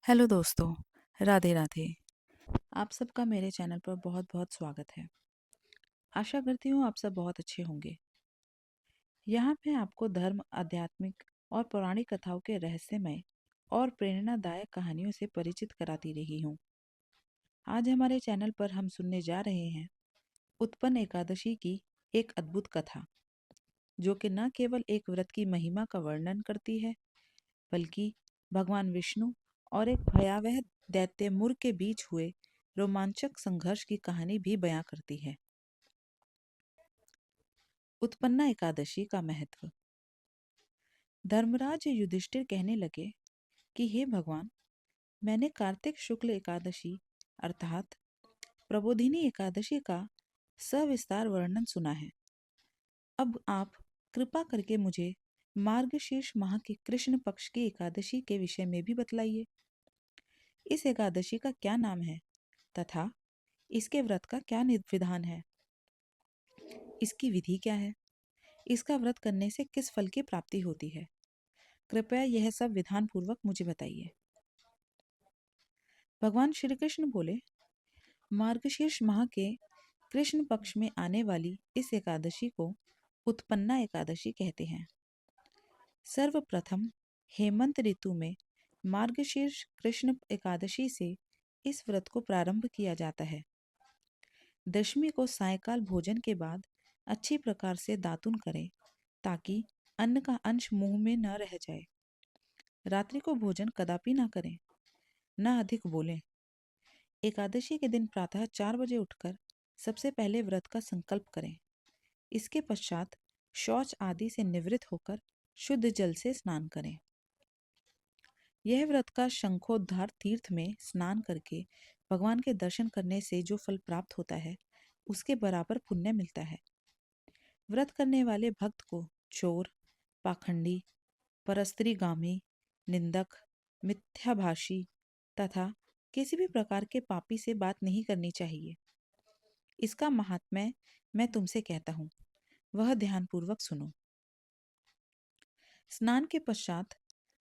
Hello दोस्तों, राधे राधे। आप सबका मेरे चैनल पर बहुत बहुत स्वागत है। आशा करती हूँ आप सब बहुत अच्छे होंगे। यहाँ मैं आपको धर्म, आध्यात्मिक और पौराणिक कथाओं के रहस्यमय और प्रेरणादायक कहानियों से परिचित कराती रही हूँ। आज हमारे चैनल पर हम सुनने जा रहे हैं उत्पन्न एकादशी की एक अद्भुत कथा, जो कि न केवल एक व्रत की महिमा का वर्णन करती है, बल्कि भगवान विष्णु और एक भयावह दैत्य मुर के बीच हुए रोमांचक संघर्ष की कहानी भी बयां करती है। उत्पन्ना एकादशी का महत्व। धर्मराज युधिष्ठिर कहने लगे कि हे भगवान, मैंने कार्तिक शुक्ल एकादशी अर्थात प्रबोधिनी एकादशी का सविस्तार वर्णन सुना है। अब आप कृपा करके मुझे मार्गशीर्ष माह के कृष्ण पक्ष की एकादशी के विषय में भी बतलाइए। इस एकादशी का क्या नाम है तथा इसके व्रत का क्या विधान है? इसकी विधि क्या है? इसका व्रत करने से किस फल की प्राप्ति होती है? कृपया यह सब विधान पूर्वक मुझे बताइए। भगवान श्री कृष्ण बोले, मार्गशीर्ष माह के कृष्ण पक्ष में आने वाली इस एकादशी को उत्पन्ना एकादशी कहते हैं। सर्वप्रथम हेमंत ऋतु में मार्गशीर्ष कृष्ण एकादशी से इस व्रत को प्रारंभ किया जाता है। दशमी को सायकाल भोजन के बाद अच्छी प्रकार से दातुन करें ताकि अन्न का अंश मुंह में न रह जाए। रात्रि को भोजन कदापि न करें, न अधिक बोलें। एकादशी के दिन प्रातः 4 बजे उठकर सबसे पहले व्रत का संकल्प करें। इसके पश्चात शौच आदि से निवृत्त होकर शुद्ध जल से स्नान करें। यह व्रत का शंखोद्धार तीर्थ में स्नान करके भगवान के दर्शन करने से जो फल प्राप्त होता है, उसके बराबर पुण्य मिलता है। व्रत करने वाले भक्त को चोर, पाखंडी, परस्त्रीगामी, निंदक, मिथ्याभाषी तथा किसी भी प्रकार के पापी से बात नहीं करनी चाहिए। इसका महात्म्य मैं तुमसे कहता हूँ, वह ध्यानपूर्वक सुनो। स्नान के पश्चात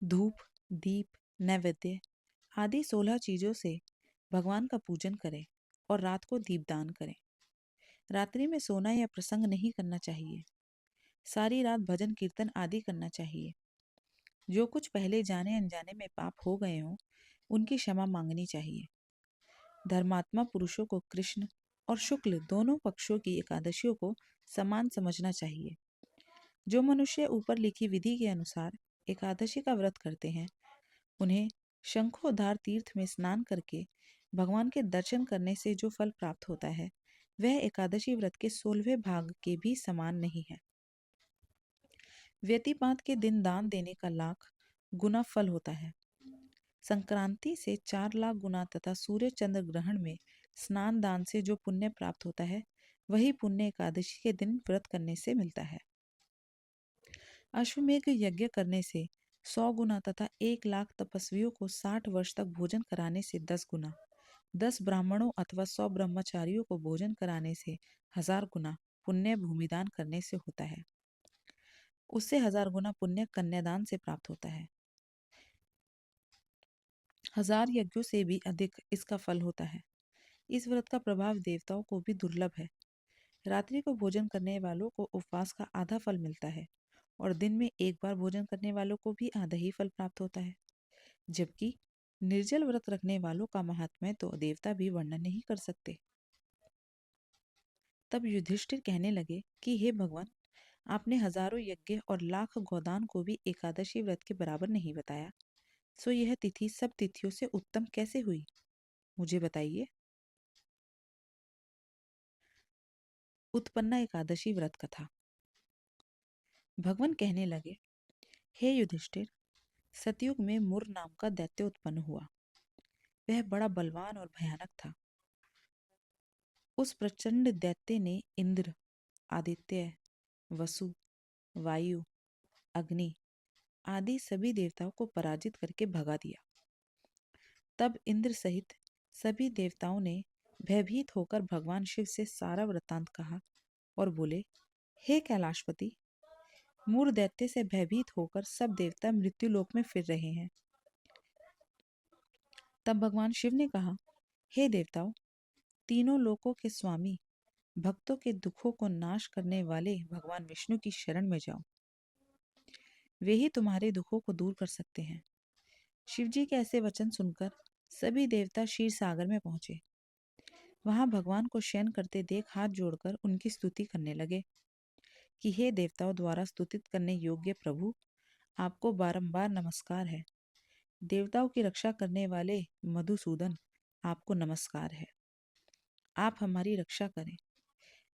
धूप, दीप, नैवेद्य आदि 16 चीजों से भगवान का पूजन करें और रात को दीपदान करें। रात्रि में सोना या प्रसंग नहीं करना चाहिए। सारी रात भजन कीर्तन आदि करना चाहिए। जो कुछ पहले जाने अनजाने में पाप हो गए हों, उनकी क्षमा मांगनी चाहिए। धर्मात्मा पुरुषों को कृष्ण और शुक्ल दोनों पक्षों की एकादशियों को समान समझना चाहिए। जो मनुष्य ऊपर लिखी विधि के अनुसार एकादशी का व्रत करते हैं, उन्हें शंखोद्धार तीर्थ में स्नान करके भगवान के दर्शन करने से जो फल प्राप्त होता है, वह एकादशी व्रत के 16वें भाग के भी समान नहीं है। व्यतिपात के दिन दान देने का लाख गुना फल होता है। संक्रांति से 4 लाख गुना तथा सूर्य चंद्र ग्रहण में स्नान दान से जो पुण्य प्राप्त होता है, वही पुण्य एकादशी के दिन व्रत करने से मिलता है। अश्वमेघ यज्ञ करने से 100 गुना तथा 1 लाख तपस्वियों को 60 वर्ष तक भोजन कराने से 10 गुना, 10 ब्राह्मणों अथवा 100 ब्रह्मचारियों को भोजन कराने से 1000 गुना पुण्य भूमिदान करने से होता है। उससे 1000 गुना पुण्य कन्यादान से प्राप्त होता है। 1000 यज्ञों से भी अधिक इसका फल होता है। इस व्रत का प्रभाव देवताओं को भी दुर्लभ है। रात्रि को भोजन करने वालों को उपवास का आधा फल मिलता है और दिन में एक बार भोजन करने वालों को भी आधा ही फल प्राप्त होता है। जबकि निर्जल व्रत रखने वालों का महात्म्य तो देवता भी वर्णन नहीं कर सकते। तब युधिष्ठिर कहने लगे कि हे भगवान, आपने हजारों यज्ञ और लाख गोदान को भी एकादशी व्रत के बराबर नहीं बताया, सो यह तिथि सब तिथियों से उत्तम कैसे हुई? मुझे बताइए। उत्पन्ना एकादशी व्रत कथा। भगवान कहने लगे, हे युधिष्ठिर, सतयुग में मुर नाम का दैत्य उत्पन्न हुआ। वह बड़ा बलवान और भयानक था। उस प्रचंड दैत्य ने इंद्र, आदित्य, वसु, वायु, अग्नि आदि सभी देवताओं को पराजित करके भगा दिया। तब इंद्र सहित सभी देवताओं ने भयभीत होकर भगवान शिव से सारा वृत्तांत कहा और बोले, हे कैलाशपति, मूर दैत्य से भयभीत होकर सब देवता मृत्यु लोक में फिर रहे हैं। तब भगवान शिव ने कहा, हे देवताओं, तीनों लोकों के स्वामी, भक्तों के दुखों को नाश करने वाले भगवान विष्णु की शरण में जाओ। वे ही तुम्हारे दुखों को दूर कर सकते हैं। शिवजी के ऐसे वचन सुनकर सभी देवता क्षीर सागर में पहुंचे। वहां भगवान को शयन करते देख हाथ जोड़कर उनकी स्तुति करने लगे कि हे देवताओं द्वारा स्तुतित करने योग्य प्रभु, आपको बारंबार नमस्कार है। देवताओं की रक्षा करने वाले मधुसूदन, आपको नमस्कार है। आप हमारी रक्षा करें।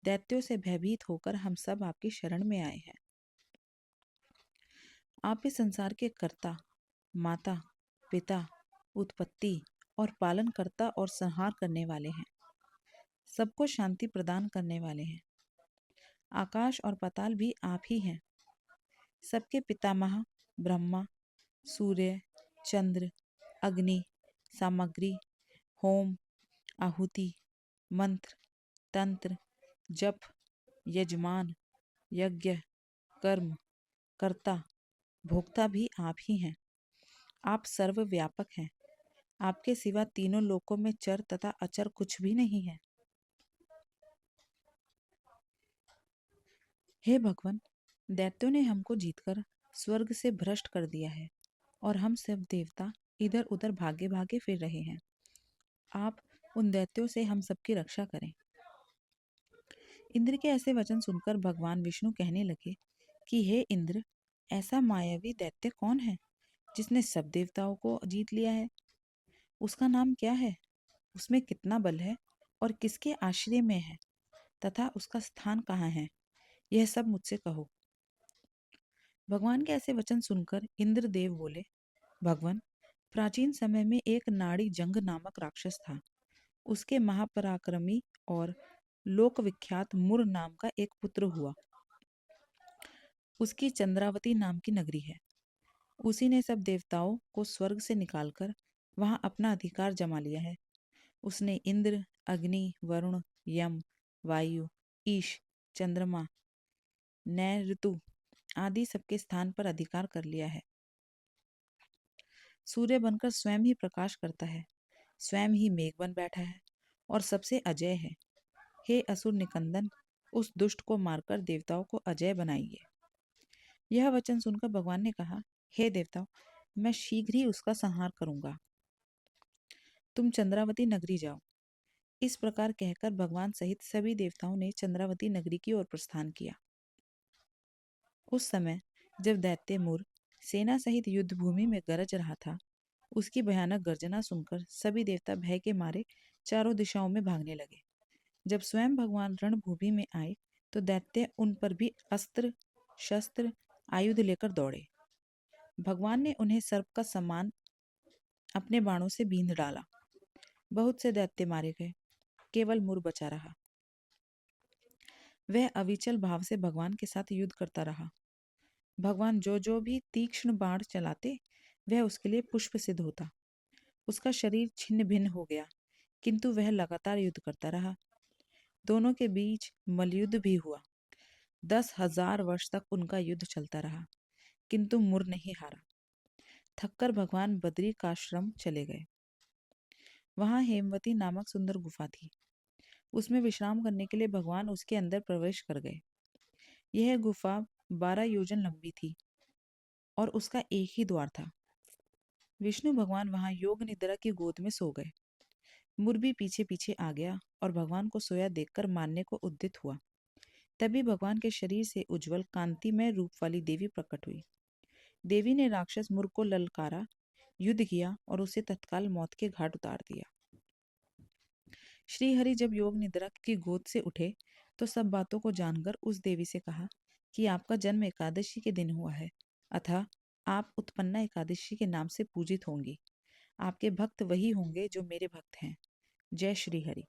दैत्यों से भयभीत होकर हम सब आपकी शरण में आए हैं। आप इस संसार के कर्ता, माता, पिता, उत्पत्ति और पालन करता और संहार करने वाले हैं। सबको शांति प्रदान करने वाले हैं। आकाश और पाताल भी आप ही हैं। सबके पितामह ब्रह्मा, सूर्य, चंद्र, अग्नि, सामग्री, होम, आहुति, मंत्र, तंत्र, जप, यजमान, यज्ञ, कर्म, कर्ता, भोक्ता भी आप ही हैं। आप सर्वव्यापक हैं। आपके सिवा तीनों लोकों में चर तथा अचर कुछ भी नहीं है। हे भगवान, दैत्यों ने हमको जीतकर स्वर्ग से भ्रष्ट कर दिया है और हम सब देवता इधर उधर भागे भागे फिर रहे हैं। आप उन दैत्यों से हम सबकी रक्षा करें। इंद्र के ऐसे वचन सुनकर भगवान विष्णु कहने लगे कि हे इंद्र, ऐसा मायावी दैत्य कौन है जिसने सब देवताओं को जीत लिया है? उसका नाम क्या है? उसमें कितना बल है और किसके आश्रय में है तथा उसका स्थान कहाँ है? यह सब मुझसे कहो। भगवान के ऐसे वचन सुनकर इंद्रदेव बोले, भगवान, प्राचीन समय में एक नाड़ी जंग नामक राक्षस था। उसके महापराक्रमी और लोक विख्यात मुर नाम का एक पुत्र हुआ। उसकी चंद्रावती नाम की नगरी है। उसी ने सब देवताओं को स्वर्ग से निकालकर वहां अपना अधिकार जमा लिया है। उसने इंद्र, अग्नि, वरुण, यम, वायु, ईश, चंद्रमा, नैऋतु आदि सबके स्थान पर अधिकार कर लिया है। सूर्य बनकर स्वयं ही प्रकाश करता है, स्वयं ही मेघ बन बैठा है और सबसे अजय है। हे असुर निकंदन, उस दुष्ट को मारकर देवताओं को अजय बनाइए। यह वचन सुनकर भगवान ने कहा, हे देवताओं, मैं शीघ्र ही उसका संहार करूंगा। तुम चंद्रावती नगरी जाओ। इस प्रकार कहकर भगवान सहित सभी देवताओं ने चंद्रावती नगरी की ओर प्रस्थान किया। उस समय जब दैत्य मुर सेना सहित युद्ध भूमि में गरज रहा था, उसकी भयानक गर्जना सुनकर सभी देवता भय के मारे चारों दिशाओं में भागने लगे। जब स्वयं भगवान रणभूमि में आए तो दैत्य उन पर भी अस्त्र शस्त्र आयुध लेकर दौड़े। भगवान ने उन्हें सर्प का समान अपने बाणों से बींध डाला। बहुत से दैत्य मारे गए, केवल मुर बचा रहा। वह अविचल भाव से भगवान के साथ युद्ध करता रहा। भगवान जो भी तीक्ष्ण बाण चलाते, वह उसके लिए पुष्प सिद्ध होता। उसका शरीर छिन्न भिन्न हो गया, किंतु वह लगातार युद्ध करता रहा। दोनों के बीच मलयुद्ध भी हुआ। 10,000 वर्ष तक उनका युद्ध चलता रहा, किंतु मुर नहीं हारा। थककर भगवान बद्री का आश्रम चले गए। वहां हेमवती नामक सुंदर गुफा थी। उसमें विश्राम करने के लिए भगवान उसके अंदर प्रवेश कर गए। यह गुफा 12 योजन लंबी थी और उसका एक ही द्वार था। विष्णु भगवान वहां योग निद्रा की गोद में सो गए। मुर भी पीछे पीछे आ गया और भगवान को सोया देखकर मारने को उद्यत हुआ। तभी भगवान के शरीर से उज्जवल कांतिमय रूप वाली देवी प्रकट हुई। देवी ने राक्षस मुर को ललकारा, युद्ध किया और उसे तत्काल मौत के घाट उतार दिया। श्रीहरि जब योग निद्रा की गोद से उठे तो सब बातों को जानकर उस देवी से कहा कि आपका जन्म एकादशी के दिन हुआ है, अतः आप उत्पन्ना एकादशी के नाम से पूजित होंगी। आपके भक्त वही होंगे जो मेरे भक्त हैं। जय श्री हरि।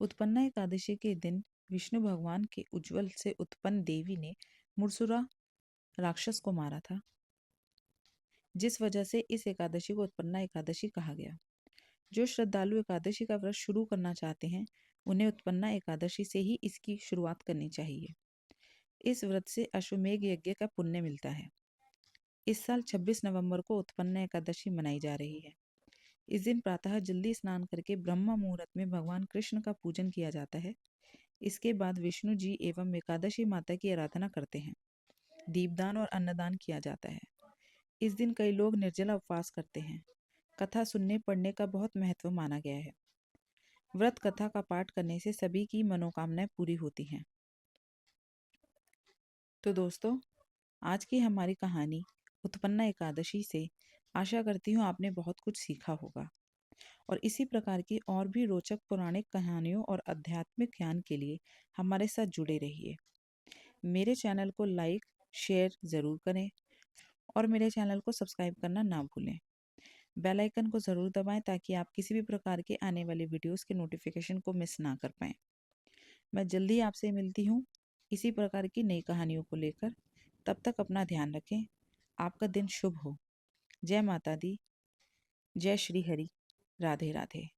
उत्पन्ना एकादशी के दिन विष्णु भगवान के उज्जवल से उत्पन्न देवी ने मुरसुरा राक्षस को मारा था, जिस वजह से इस एकादशी को उत्पन्ना एकादशी कहा गया। जो श्रद्धालु एकादशी का व्रत शुरू करना चाहते हैं, उन्हें उत्पन्ना एकादशी से ही इसकी शुरुआत करनी चाहिए। इस व्रत से अश्वमेघ यज्ञ का पुण्य मिलता है। इस साल 26 नवंबर को उत्पन्ना एकादशी मनाई जा रही है। इस दिन प्रातः जल्दी स्नान करके ब्रह्म मुहूर्त में भगवान कृष्ण का पूजन किया जाता है। इसके बाद विष्णु जी एवं एकादशी माता की आराधना करते हैं। दीपदान और अन्नदान किया जाता है। इस दिन कई लोग निर्जला उपवास करते हैं। कथा सुनने पढ़ने का बहुत महत्व माना गया है। व्रत कथा का पाठ करने से सभी की मनोकामनाएं पूरी होती हैं। तो दोस्तों, आज की हमारी कहानी उत्पन्ना एकादशी से आशा करती हूँ आपने बहुत कुछ सीखा होगा और इसी प्रकार की और भी रोचक पौराणिक कहानियों और आध्यात्मिक ज्ञान के लिए हमारे साथ जुड़े रहिए। मेरे चैनल को लाइक शेयर ज़रूर करें और मेरे चैनल को सब्सक्राइब करना ना भूलें। बेल आइकन को ज़रूर दबाएं ताकि आप किसी भी प्रकार के आने वाले वीडियोस के नोटिफिकेशन को मिस ना कर पाएँ। मैं जल्दी आपसे मिलती हूँ इसी प्रकार की नई कहानियों को लेकर। तब तक अपना ध्यान रखें। आपका दिन शुभ हो। जय माता दी। जय श्री हरि। राधे राधे।